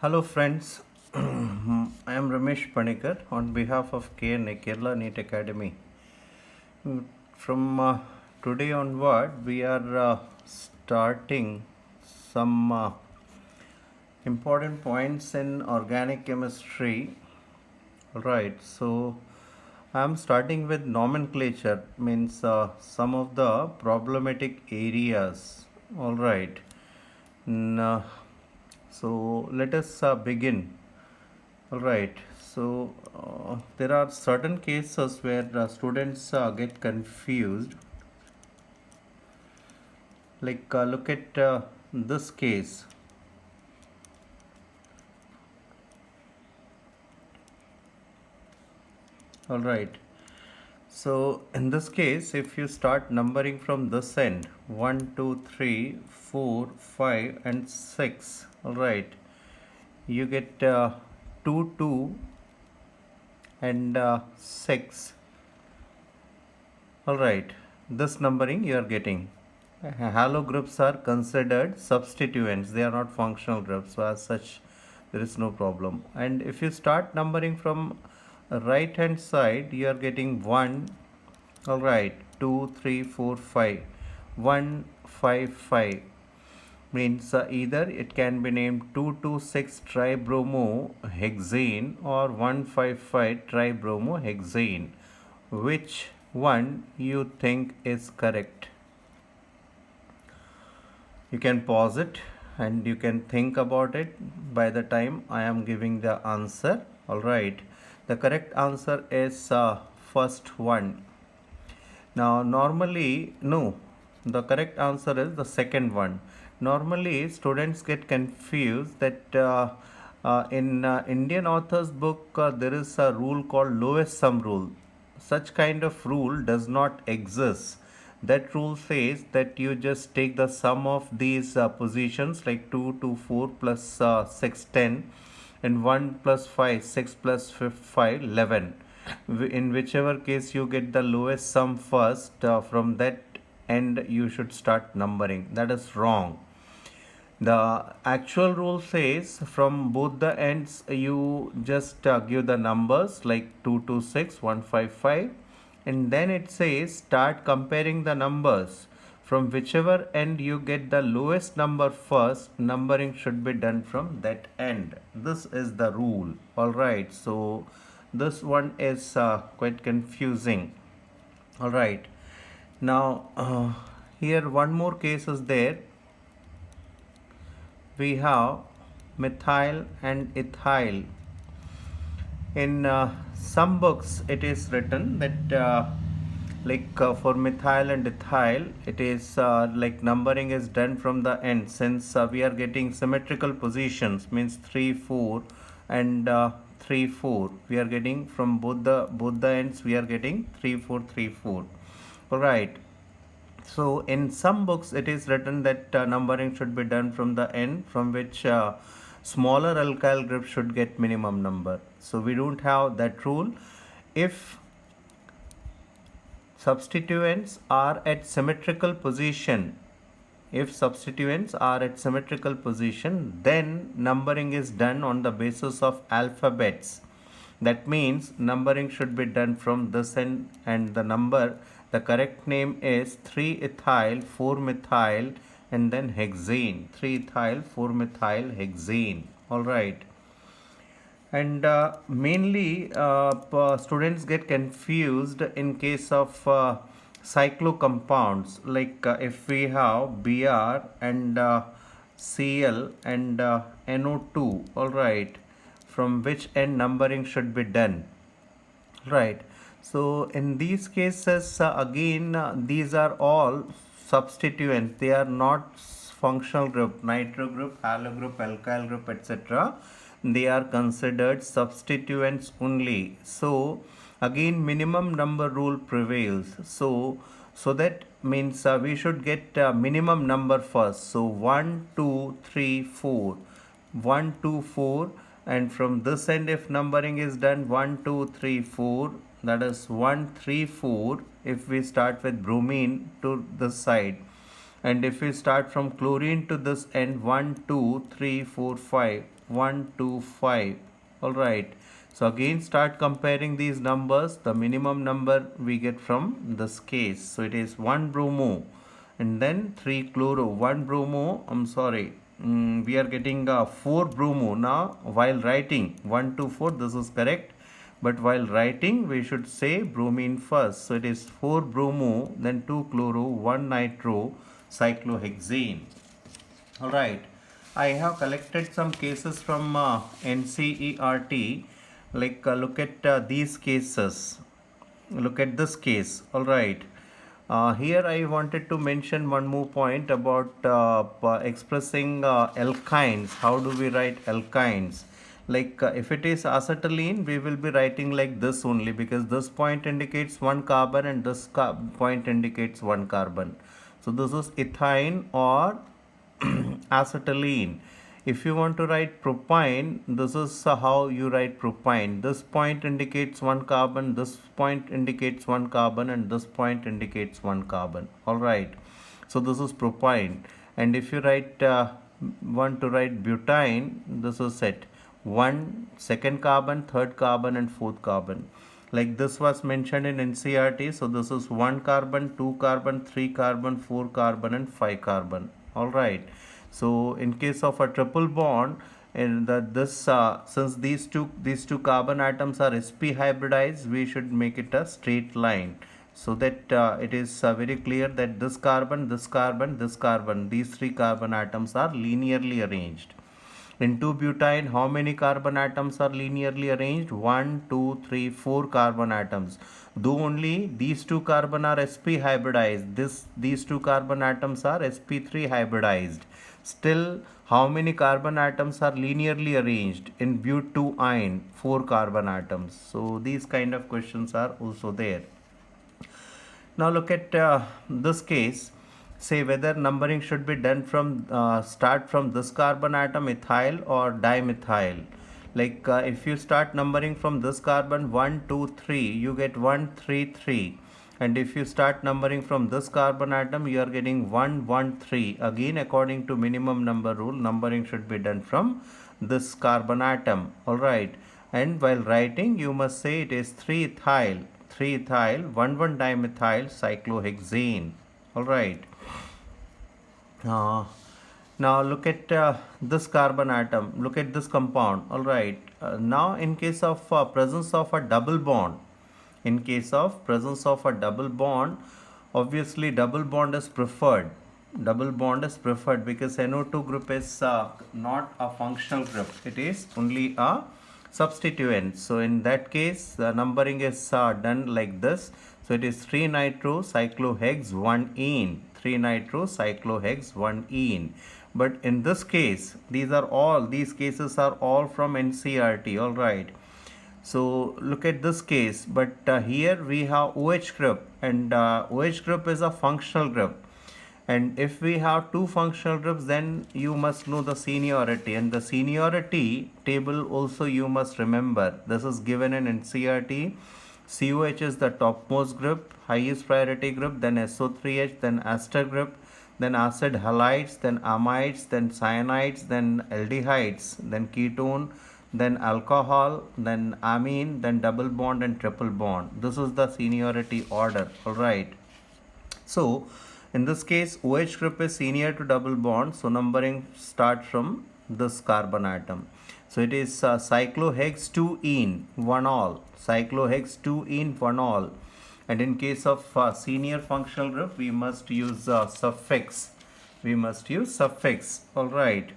Hello friends, I am Ramesh Panikar on behalf of KNA Kerala NEET Academy. From today onward, we are starting some important points in organic chemistry. Alright, so I am starting with nomenclature, means some of the problematic areas. Alright, N- so let us begin. All right. So there are certain cases where students get confused. Like look at this case. All right. So in this case, if you start numbering from this end, 1, 2, 3, 4, 5, and 6. All right. You get 2, 2, and 6. All right. This numbering you are getting. Halo groups are considered substituents. They are not functional groups. So as such, there is no problem. And if you start numbering from right hand side, you are getting 1. All right. 2, 3, 4, 5. 1, 5, 5 means either it can be named 226 tribromohexane or 155 tribromohexane. Which one you think is correct? You can pause it and you can think about it by the time I am giving the answer. All right. The correct answer is first one. Now, normally, no, the correct answer is the second one. Normally, students get confused that in Indian author's book there is a rule called lowest sum rule. Such kind of rule does not exist. That rule says that you just take the sum of these positions like 2 to 4 plus 6, 10, and 1 plus 5, 6 plus 5, 11. In whichever case you get the lowest sum first, from that end you should start numbering. That is wrong. The actual rule says from both the ends you just give the numbers like 226, 155, and then it says start comparing the numbers. From whichever end you get the lowest number first, numbering should be done from that end. This is the rule. Alright, so this one is quite confusing. Alright, now here one more case is there. We have methyl and ethyl. In some books it is written that for methyl and ethyl it is like numbering is done from the end, since we are getting symmetrical positions, means 3, 4 and 3, 4. We are getting from both the ends, we are getting 3, 4, 3, 4. All right. So in some books it is written that numbering should be done from the end, from which smaller alkyl group should get minimum number. So we don't have that rule. If substituents are at symmetrical position, then numbering is done on the basis of alphabets. That means numbering should be done from this end, and the correct name is 3-ethyl 4-methyl and then hexane. 3-ethyl 4-methyl hexane. All right. And mainly students get confused in case of cyclo compounds, like if we have Br and Cl and NO2. All right, from which end numbering should be done. Right. So in these cases, again, these are all substituents. They are not functional group, nitro group, halo group, alkyl group, etc. They are considered substituents only. So again, minimum number rule prevails. So that means we should get minimum number first. So 1, 2, 3, 4. 1, 2, 4, and from this end if numbering is done 1, 2, 3, 4, that is 1, 3, 4 if we start with bromine to this side, and if we start from chlorine to this end 1, 2, 3, 4, 5, 1, 2, 5. All right. So again start comparing these numbers. The minimum number we get from this case. So it is 1 bromo and then 3 chloro. 1 bromo, I'm sorry. We are getting 4 bromo now while writing 1, 2, 4. This is correct. But while writing, we should say bromine first. So it is 4 bromo, then 2 chloro, 1 nitro, cyclohexane. Alright, I have collected some cases from NCERT. Like look at these cases. Look at this case. Alright. Here I wanted to mention one more point about expressing alkynes. How do we write alkynes? Like if it is acetylene, we will be writing like this only, because this point indicates one carbon and this point indicates one carbon. So this is ethyne or acetylene. If you want to write propyne, this is how you write propyne. This point indicates one carbon, this point indicates one carbon, and this point indicates one carbon. Alright, so this is propyne. And if you want to write butane, this is it. One second carbon, third carbon, and fourth carbon. Like this was mentioned in NCERT. So this is 1 carbon, 2 carbon, 3 carbon, 4 carbon, and 5 carbon. Alright. So in case of a triple bond, and since these two carbon atoms are sp hybridized, we should make it a straight line, so that it is very clear that this carbon, this carbon, this carbon, these 3 carbon atoms are linearly arranged. In 2-butane, how many carbon atoms are linearly arranged? 1, 2, 3, 4 carbon atoms. Though only these 2 carbon are sp hybridized, these 2 carbon atoms are sp3 hybridized. Still, how many carbon atoms are linearly arranged? In butane, 4 carbon atoms. So these kind of questions are also there. Now look at this case. Say whether numbering should be done from start from this carbon atom, ethyl or dimethyl. Like if you start numbering from this carbon 1, 2, 3, you get 1, 3, 3. And if you start numbering from this carbon atom, you are getting 1, 1, 3. Again, according to minimum number rule, numbering should be done from this carbon atom. Alright. And while writing, you must say it is 3-ethyl, 3-ethyl, 1, 1 dimethyl cyclohexane. Alright. Now look at this carbon atom. Look at this compound. Alright. Now in case of presence of a double bond, obviously double bond is preferred. Double bond is preferred because NO2 group is not a functional group. It is only a substituent. So in that case, the numbering is done like this. So it is 3 nitro cyclohex 1-ene. 3 nitro cyclohex 1-ene. But in this case, these cases are all from NCERT. Alright. So look at this case, but here we have OH group, and OH group is a functional group. And if we have 2 functional groups, then you must know the seniority, and the seniority table also you must remember. This is given in NCERT. COH is the topmost group, highest priority group, then SO3H, then ester group, then acid halides, then amides, then cyanides, then aldehydes, then ketone, then alcohol, then amine, then double bond and triple bond. This is the seniority order. Alright. So in this case, OH group is senior to double bond. So numbering starts from this carbon atom. So it is cyclohex 2-ene 1-ol. Cyclohex 2-ene 1-ol. And in case of senior functional group, we must use suffix. Alright.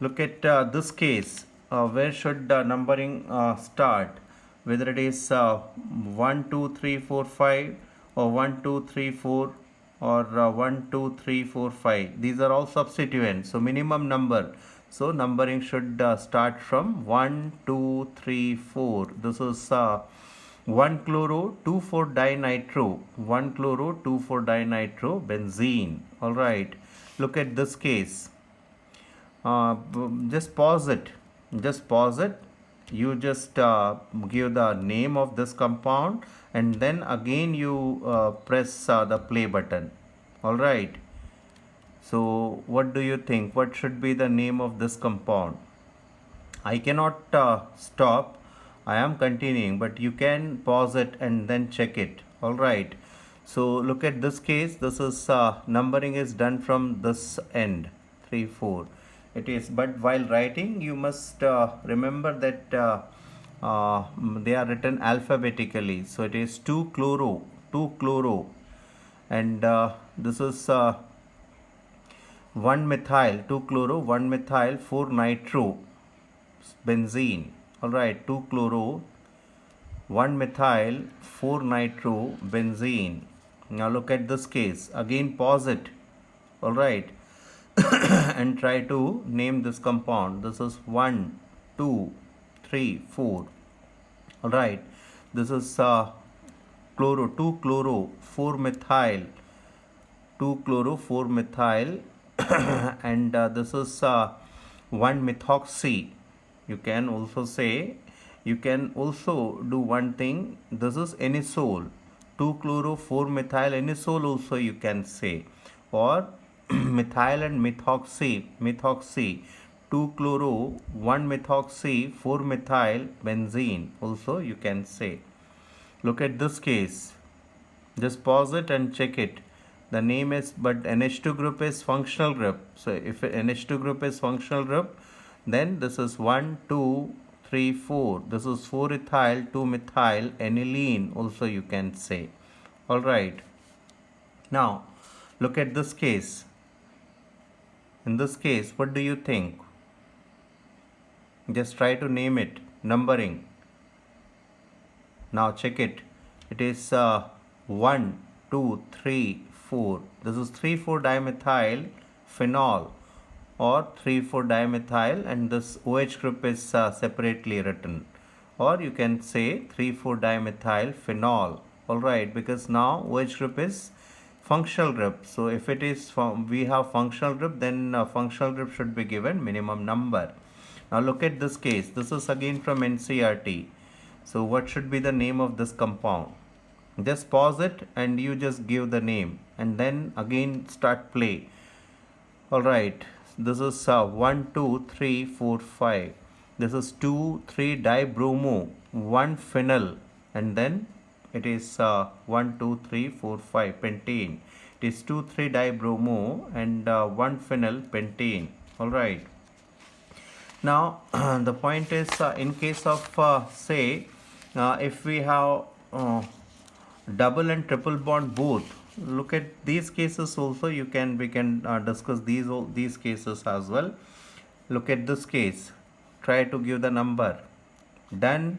Look at this case. Where should numbering start? Whether it is 1, 2, 3, 4, 5 or 1, 2, 3, 4 or 1, 2, 3, 4, 5. These are all substituents. So minimum number. So numbering should start from 1, 2, 3, 4. This is 1 chloro 2,4 dinitro. 1 chloro 2,4 dinitro benzene. Alright. Look at this case. Just pause it. You just give the name of this compound, and then again you press the play button. Alright. So what do you think? What should be the name of this compound? I cannot stop. I am continuing, but you can pause it and then check it. All right. So look at this case. This is numbering is done from this end, 3, 4. It is, but while writing, you must remember that they are written alphabetically. So it is 2 chloro, 2 chloro, and this is 1 methyl, 2 chloro, 1 methyl, 4 nitro, benzene. Alright, 2 chloro, 1 methyl, 4 nitro, benzene. Now look at this case. Again, pause it. Alright, and try to name this compound. This is 1, 2, 3, 4. Alright, this is chloro, 2 chloro, 4 methyl, 2 chloro, 4 methyl, and this is 1 methoxy. You can also say, you can also do one thing. This is anisole, 2 chloro, 4 methyl anisole also you can say, or methyl and methoxy, 2 chloro, 1 methoxy, 4 methyl benzene also you can say. Look at this case. Just pause it and check it. The name is, but NH2 group is functional group. So if NH2 group is functional group, then this is 1, 2, 3, 4. This is 4 ethyl, 2 methyl, aniline also you can say. Alright. Now, look at this case. In this case, what do you think? Just try to name it, numbering. Now check it. It is 1, 2, 3, 4. This is 3,4-dimethyl phenol, or 3,4-dimethyl, and this OH group is separately written, or you can say 3,4-dimethyl phenol. Alright, because now OH group is functional group. So if it is we have functional group, then functional group should be given minimum number. Now look at this case. This is again from NCERT. So what should be the name of this compound? Just pause it and you just give the name, and then again start play. Alright, this is 1, 2, 3, 4, 5. This is 2, 3 dibromo, 1 phenyl, and then it is 1, 2, 3, 4, 5 pentane. It is 2, 3 dibromo and 1 phenyl pentane. Alright. Now the point is, in case of say if we have double and triple bond both, look at these cases also. We can discuss these cases as well. Look at this case. Try to give the number. Done.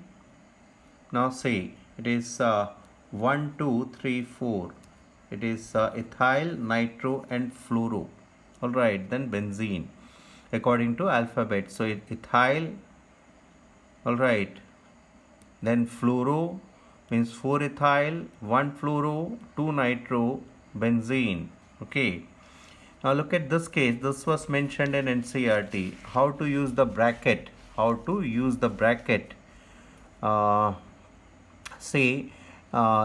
Now say it is 1, 2, 3, 4. It is ethyl, nitro and fluoro. Alright, then benzene according to alphabet. So ethyl, alright, then fluoro means 4 ethyl, 1 fluoro, 2 nitro, benzene. Okay. Now look at this case. This was mentioned in NCERT. How to use the bracket. How to use the bracket.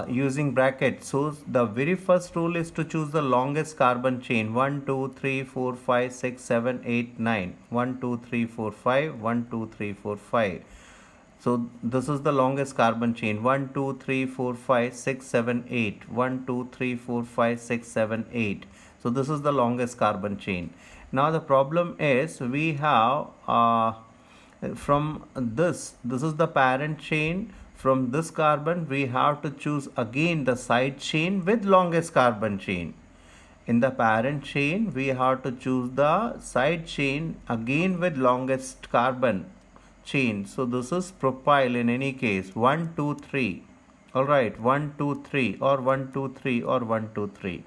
Using bracket. So the very first rule is to choose the longest carbon chain. 1, 2, 3, 4, 5, 6, 7, 8, 9. 1, 2, 3, 4, 5. 1, 2, 3, 4, 5. So this is the longest carbon chain. 1, 2, 3, 4, 5, 6, 7, 8. 1, 2, 3, 4, 5, 6, 7, 8. So this is the longest carbon chain. Now the problem is we have from this is the parent chain. From this carbon we have to choose again the side chain with longest carbon chain. In the parent chain we have to choose the side chain again with longest carbon chain. So this is propyl in any case. 1, 2, 3. Alright, 1, 2, 3, or 1, 2, 3, or 1, 2, 3.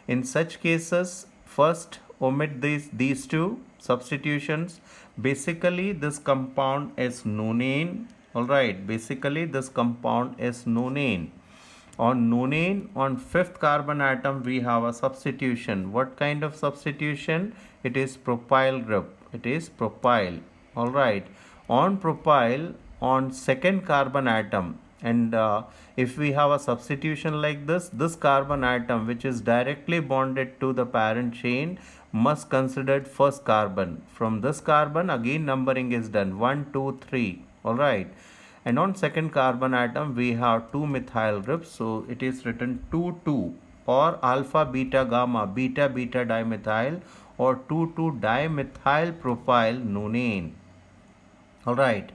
In such cases, first omit these two substitutions. Basically this compound is nonane. Alright, basically this compound is nonane. On nonane, on 5th carbon atom we have a substitution. What kind of substitution? It is propyl group. It is propyl. Alright. On propyl, on 2nd carbon atom, and if we have a substitution like this carbon atom which is directly bonded to the parent chain must consider first carbon. From this carbon again numbering is done 1, 2, 3. Alright. And on second carbon atom we have 2 methyl groups. So it is written 2, 2 or alpha, beta, gamma, beta, beta dimethyl or 2, 2 dimethyl propyl nonane. Alright.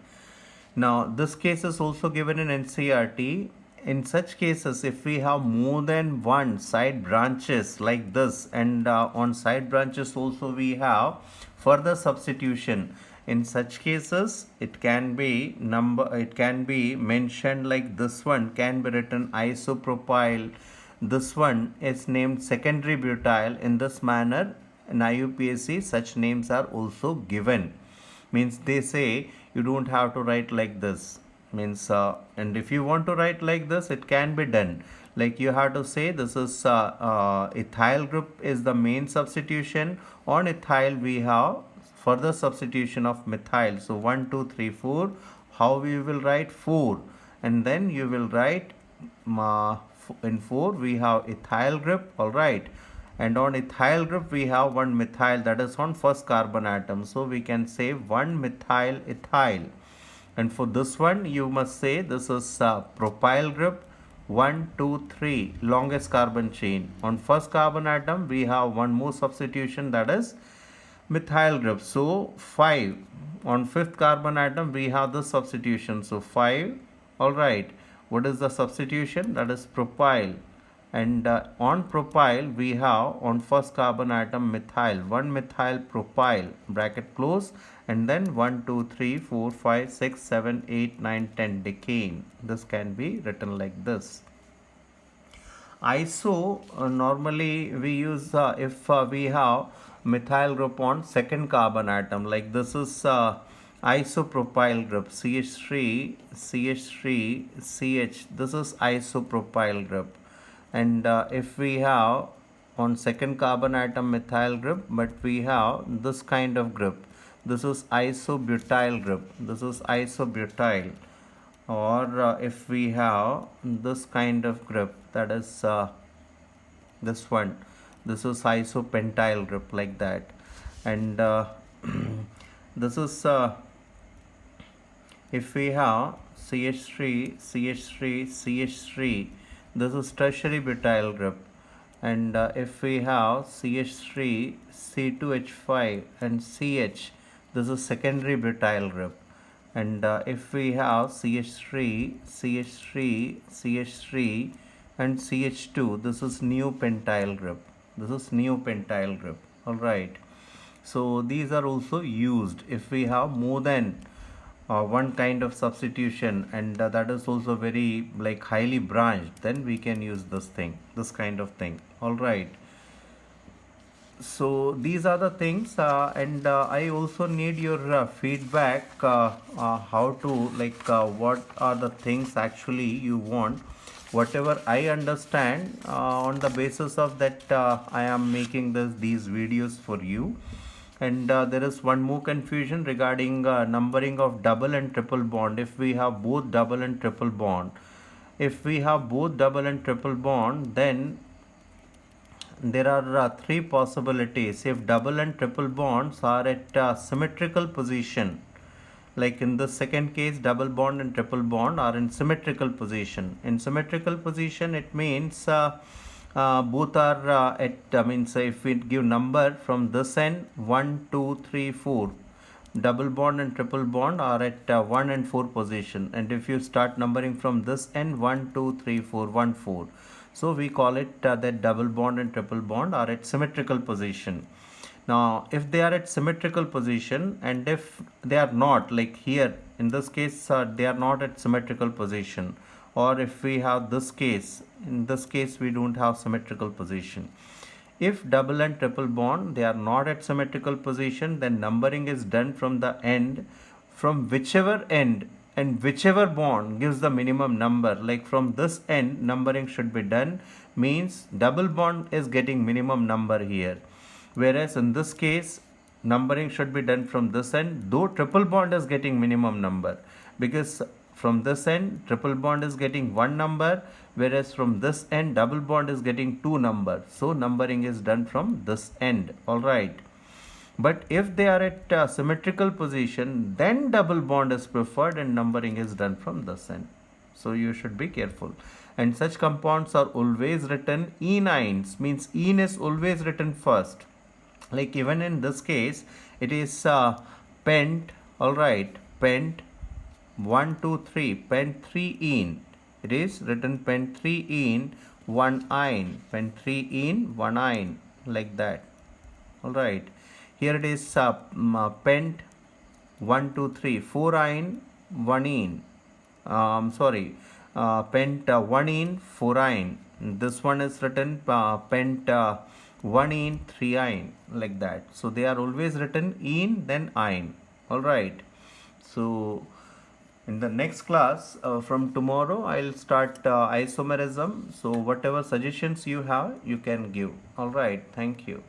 Now this case is also given in NCERT. In such cases, if we have more than one side branches like this, and on side branches also we have further substitution, in such cases it can be mentioned like this one can be written isopropyl, this one is named secondary butyl. In this manner in IUPAC such names are also given. Means they say you don't have to write like this. Means and if you want to write like this, it can be done. Like you have to say this is ethyl group is the main substitution. On ethyl we have further substitution of methyl. So 1, 2, 3, 4. How we will write 4, and then you will write in 4 we have ethyl group. All right. And on ethyl group we have one methyl, that is on first carbon atom. So we can say 1 methyl ethyl. And for this one you must say this is propyl group 1, 2, 3 longest carbon chain. On first carbon atom we have one more substitution, that is methyl group. So 5. On fifth carbon atom we have this substitution. So 5. Alright. What is the substitution? That is propyl. And on propyl we have on first carbon atom methyl, 1 methyl propyl bracket close, and then 1, 2, 3, 4, 5, 6, 7, 8, 9, 10 decane. This can be written like this. Iso normally we use if we have methyl group on second carbon atom, like this is isopropyl group CH3 CH3 CH, this is isopropyl group. And if we have on second carbon atom methyl group, but we have this kind of group, this is isobutyl group, this is isobutyl. Or if we have this kind of group, that is this one, this is isopentyl group, like that. And this is if we have CH3 CH3 CH3, this is tertiary butyl group. And if we have CH3 C2H5 and CH, this is secondary butyl group. And if we have CH3 CH3 CH3 and CH2, this is neopentyl group, this is neopentyl group. All right. So these are also used if we have more than one kind of substitution, and that is also very like highly branched, then we can use this kind of thing. All right. So these are the things, and I also need your feedback how to what are the things actually you want. Whatever I understand, on the basis of that I am making these videos for you. And there is one more confusion regarding numbering of double and triple bond. If we have both double and triple bond, then there are three possibilities. If double and triple bonds are at symmetrical position, like in the second case, double bond and triple bond are in symmetrical position. In symmetrical position, it means both are means if we give number from this end 1, 2, 3, 4, double bond and triple bond are at 1 and 4 position. And if you start numbering from this end 1, 2, 3, 4, 1, 4, so we call it that double bond and triple bond are at symmetrical position. Now if they are at symmetrical position, and if they are not, like here in this case they are not at symmetrical position, or if we have this case, in this case we don't have symmetrical position. If double and triple bond they are not at symmetrical position, then numbering is done from the end, from whichever end and whichever bond gives the minimum number. Like from this end numbering should be done, means double bond is getting minimum number here, whereas in this case numbering should be done from this end, though triple bond is getting minimum number, because from this end triple bond is getting one number, whereas from this end double bond is getting two numbers. So numbering is done from this end. All right. But if they are at symmetrical position, then double bond is preferred and numbering is done from this end. So you should be careful. And such compounds are always written enynes, means ene is always written first. Like even in this case, it is pent, alright, pent 1, 2, 3, pent 3 ene. It is written pent 3 ene, 1 ine, pent 3 ene, 1 ine, like that. Alright. Here it is pent 1, 2, 3, 4 ine, 1 ene. Pent 1 ene, 4 ine. This one is written pent 1 ene, 3 ine, like that. So they are always written ene, then ine. Alright. So in the next class from tomorrow, I'll start isomerism. So whatever suggestions you have, you can give. Alright. Thank you.